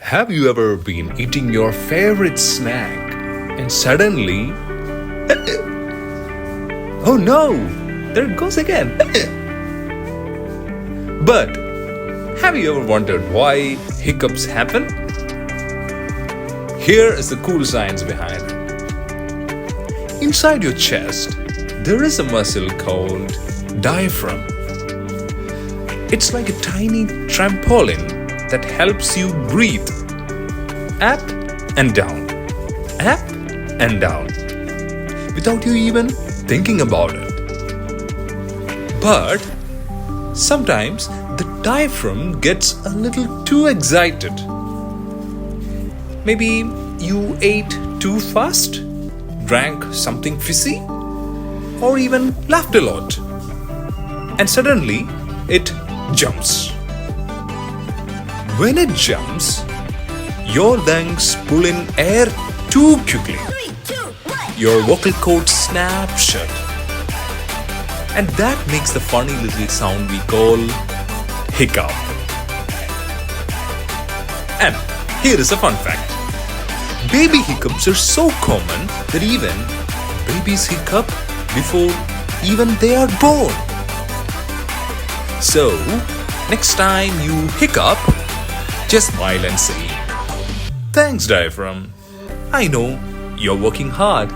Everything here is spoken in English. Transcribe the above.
Have you ever been eating your favorite snack and suddenly, oh no, there it goes again. But have you ever wondered why hiccups happen? Here is the cool science behind it. Inside your chest, there is a muscle called diaphragm. It's like a tiny trampoline that helps you breathe up and down, up and down, without you even thinking about it. But sometimes the diaphragm gets a little too excited. Maybe you ate too fast, drank something fizzy, or even laughed a lot, and suddenly it jumps. When it jumps, your lungs pull in air too quickly. Your vocal cords snap shut. And that makes the funny little sound we call hiccup. And here is a fun fact. Baby hiccups are so common that even babies hiccup before even they are born. So, next time you hiccup, just smile and say, "Thanks, diaphragm. I know you're working hard."